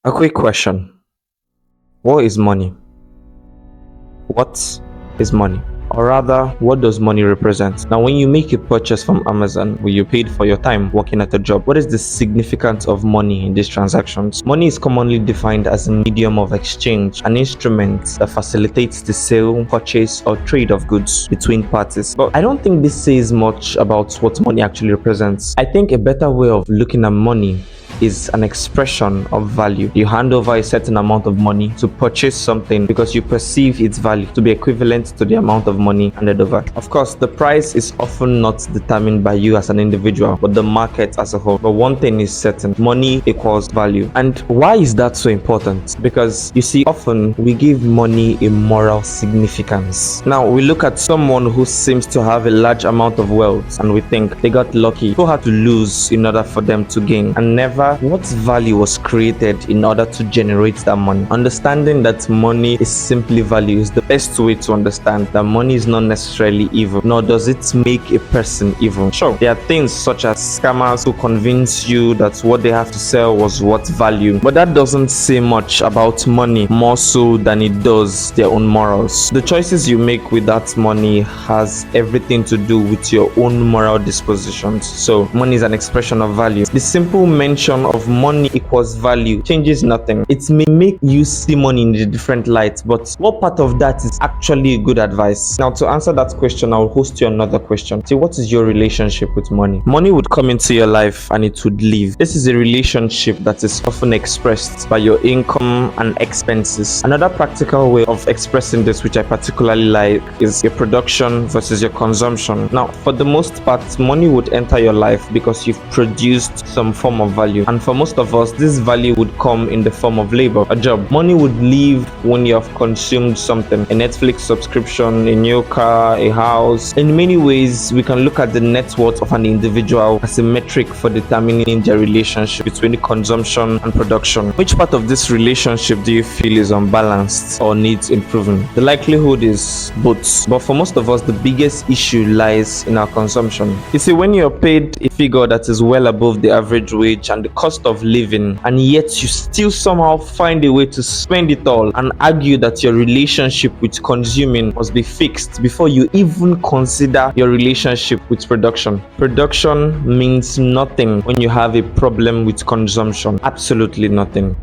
A quick question. What is money? What is money? Or rather, what does money represent? Now, when you make a purchase from Amazon, where you paid for your time working at a job, what is the significance of money in these transactions? Money is commonly defined as a medium of exchange, an instrument that facilitates the sale, purchase, or trade of goods between parties. But I don't think this says much about what money actually represents. I think a better way of looking at money is an expression of value. You hand over a certain amount of money to purchase something because you perceive its value to be equivalent to the amount of money handed over. Of course, the price is often not determined by you as an individual, but the market as a whole. But one thing is certain: money equals value. And why is that so important? Because you see, often we give money a moral significance. Now, we look at someone who seems to have a large amount of wealth and we think they got lucky. Who had to lose in order for them to gain? And never what value was created in order to generate that money. Understanding that money is simply value is the best way to understand that money is not necessarily evil, nor does it make a person evil. Sure, there are things such as scammers who convince you that what they have to sell was worth value, but that doesn't say much about money more so than it does their own morals. The choices you make with that money has everything to do with your own moral dispositions. So money is an expression of value. The simple mention of money equals value changes nothing. It may make you see money in a different light, but what part of that is actually good advice? Now, to answer that question, I'll host you another question. See, what is your relationship with money? Money would come into your life and it would leave. This is a relationship that is often expressed by your income and expenses. Another practical way of expressing this, which I particularly like, is your production versus your consumption. Now, for the most part, money would enter your life because you've produced some form of value. And for most of us, this value would come in the form of labor, a job. Money would leave when you have consumed something: a Netflix subscription, a new car, a house. In many ways, we can look at the net worth of an individual as a metric for determining their relationship between consumption and production. Which part of this relationship do you feel is unbalanced or needs improving? The likelihood is both. But for most of us, the biggest issue lies in our consumption. You see, when you're paid a figure that is well above the average wage and the cost of living, and yet you still somehow find a way to spend it all and argue that your relationship with consuming must be fixed before you even consider your relationship with production. Production means nothing when you have a problem with consumption. Absolutely nothing.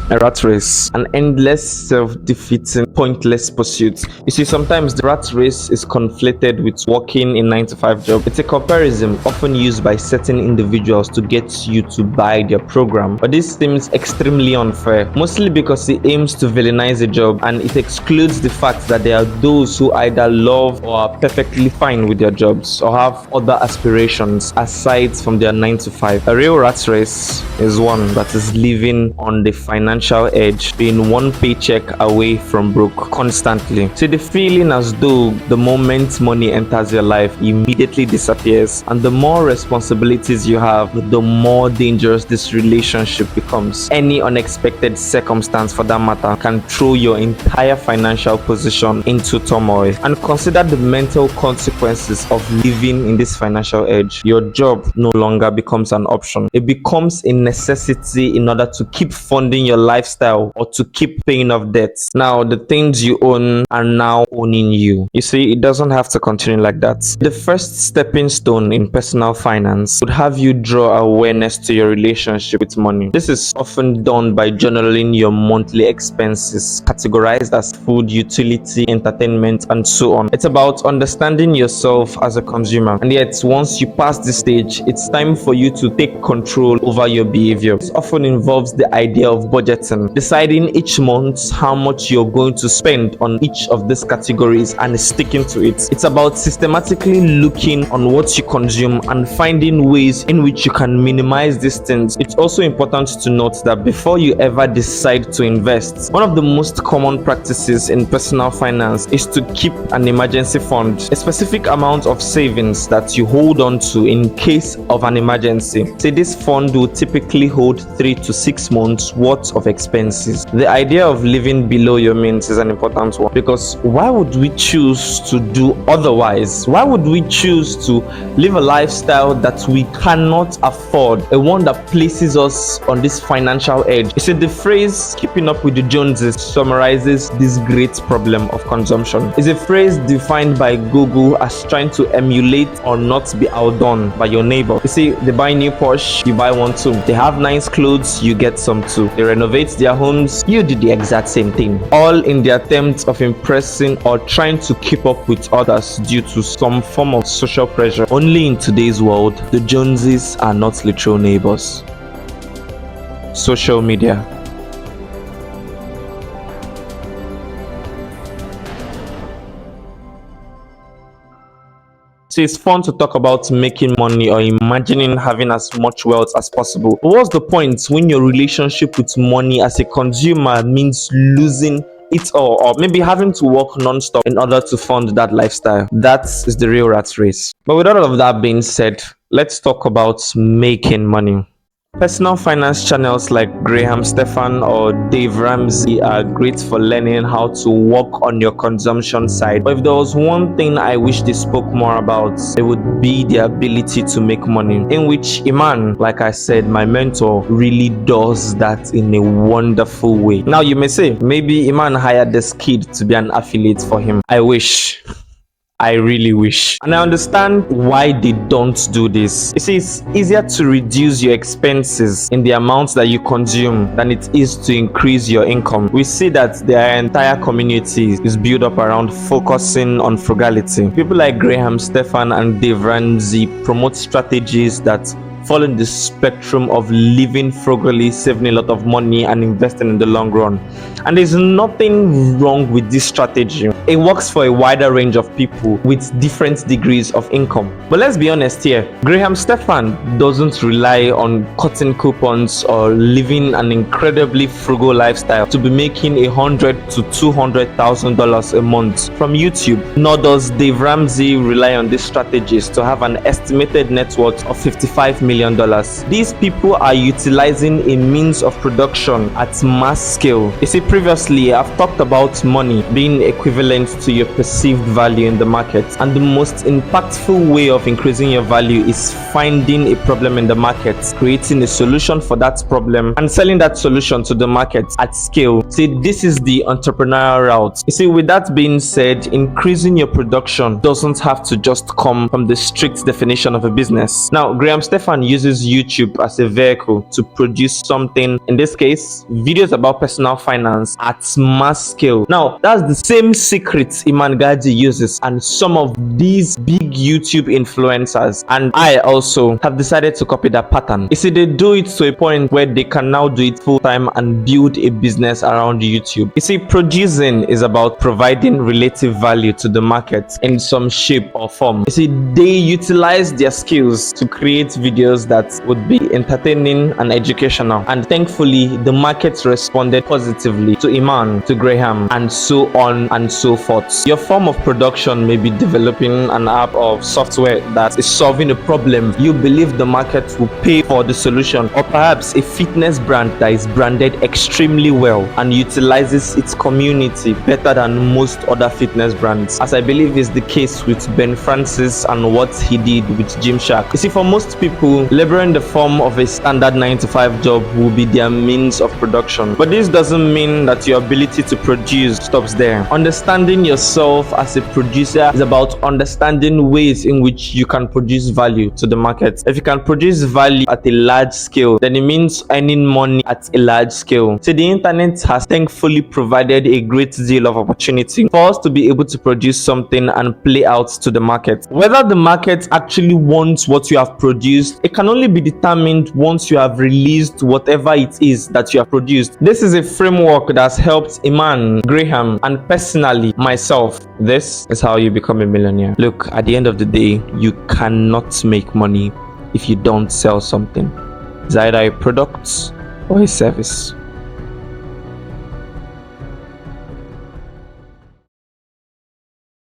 A rat race, an endless, self-defeating, pointless pursuit. You see, sometimes the rat race is conflated with working a 9-to-5 job. It's a comparison often used by certain individuals to get you to buy their program. But this seems extremely unfair, mostly because it aims to villainize a job and it excludes the fact that there are those who either love or are perfectly fine with their jobs or have other aspirations aside from their 9-to-5. A real rat race is one that is living on the financial edge, being one paycheck away from broke constantly. See, the feeling as though the moment money enters your life immediately disappears, and the more responsibilities you have, the more dangerous this relationship becomes. Any unexpected circumstance, for that matter, can throw your entire financial position into turmoil. And consider the mental consequences of living in this financial edge. Your job no longer becomes an option. It becomes a necessity in order to keep funding your lifestyle or to keep paying off debts. Now, the things you own are now owning you. You see, it doesn't have to continue like that. The first stepping stone in personal finance would have you draw awareness to your relationship with money. This is often done by journaling your monthly expenses, categorized as food, utility, entertainment, and so on. It's about understanding yourself as a consumer. And yet, once you pass this stage, it's time for you to take control over your behavior. This often involves the idea of budgeting budgeting, deciding each month how much you're going to spend on each of these categories and sticking to it. It's about systematically looking on what you consume and finding ways in which you can minimize these things. It's also important to note that before you ever decide to invest, one of the most common practices in personal finance is to keep an emergency fund, a specific amount of savings that you hold on to in case of an emergency. Say this fund will typically hold 3 to 6 months worth of expenses. The idea of living below your means is an important one, because why would we choose to do otherwise? Why would we choose to live a lifestyle that we cannot afford, a one that places us on this financial edge? You see, the phrase keeping up with the Joneses summarizes this great problem of consumption. It's a phrase defined by Google as trying to emulate or not be outdone by your neighbor. You see, they buy new Porsche, you buy one too. They have nice clothes, you get some too. They renovate their homes, you do the exact same thing. All in the attempt of impressing or trying to keep up with others due to some form of social pressure. Only in today's world, the Joneses are not literal neighbors. Social media. So it's fun to talk about making money or imagining having as much wealth as possible. But what's the point when your relationship with money as a consumer means losing it all, or maybe having to work non-stop in order to fund that lifestyle? That is the real rat race. But with all of that being said, let's talk about making money. Personal finance channels like Graham Stephan or Dave Ramsey are great for learning how to work on your consumption side. But if there was one thing I wish they spoke more about, it would be the ability to make money, in which Iman, like I said, my mentor, really does that in a wonderful way. Now you may say, maybe Iman hired this kid to be an affiliate for him. I wish. I really wish. And I understand why they don't do this. You see, it's easier to reduce your expenses in the amounts that you consume than it is to increase your income. We see that their entire community is built up around focusing on frugality. People like Graham Stephan and Dave Ramsey promote strategies that fall in the spectrum of living frugally, saving a lot of money, and investing in the long run. And there's nothing wrong with this strategy. It works for a wider range of people with different degrees of income. But let's be honest here, Graham Stephan doesn't rely on cutting coupons or living an incredibly frugal lifestyle to be making $100,000 to $200,000 a month from YouTube. Nor does Dave Ramsey rely on these strategies to have an estimated net worth of $55 million. These people are utilizing a means of production at mass scale. You see, previously I've talked about money being equivalent to your perceived value in the market, and the most impactful way of increasing your value is finding a problem in the market, creating a solution for that problem, and selling that solution to the market at scale. See, this is the entrepreneurial route. You see, with that being said, increasing your production doesn't have to just come from the strict definition of a business. Now, Graham Stephan uses YouTube as a vehicle to produce something, in this case, videos about personal finance at mass scale. Now, that's the same secret Iman Gadi uses and some of these big YouTube influencers, and I also have decided to copy that pattern. You see, they do it to a point where they can now do it full time and build a business around YouTube. You see, producing is about providing relative value to the market in some shape or form. You see, they utilize their skills to create videos that would be entertaining and educational, and thankfully the market responded positively to Iman, to Graham, and so on and so forth. Your form of production may be developing an app or software that is solving a problem you believe the market will pay for the solution, or perhaps a fitness brand that is branded extremely well and utilizes its community better than most other fitness brands, as I believe is the case with Ben Francis and what he did with Gymshark. You see, for most people, labor in the form of a standard 9-to-5 job will be their means of production. But this doesn't mean that your ability to produce stops there. Understanding yourself as a producer is about understanding ways in which you can produce value to the market. If you can produce value at a large scale, then it means earning money at a large scale. So the internet has thankfully provided a great deal of opportunity for us to be able to produce something and play out to the market. Whether the market actually wants what you have produced it can only be determined once you have released whatever it is that you have produced. This is a framework that's helped Iman, Graham, and personally myself. This is how you become a millionaire. Look, at the end of the day, you cannot make money if you don't sell something. It's either a product or a service.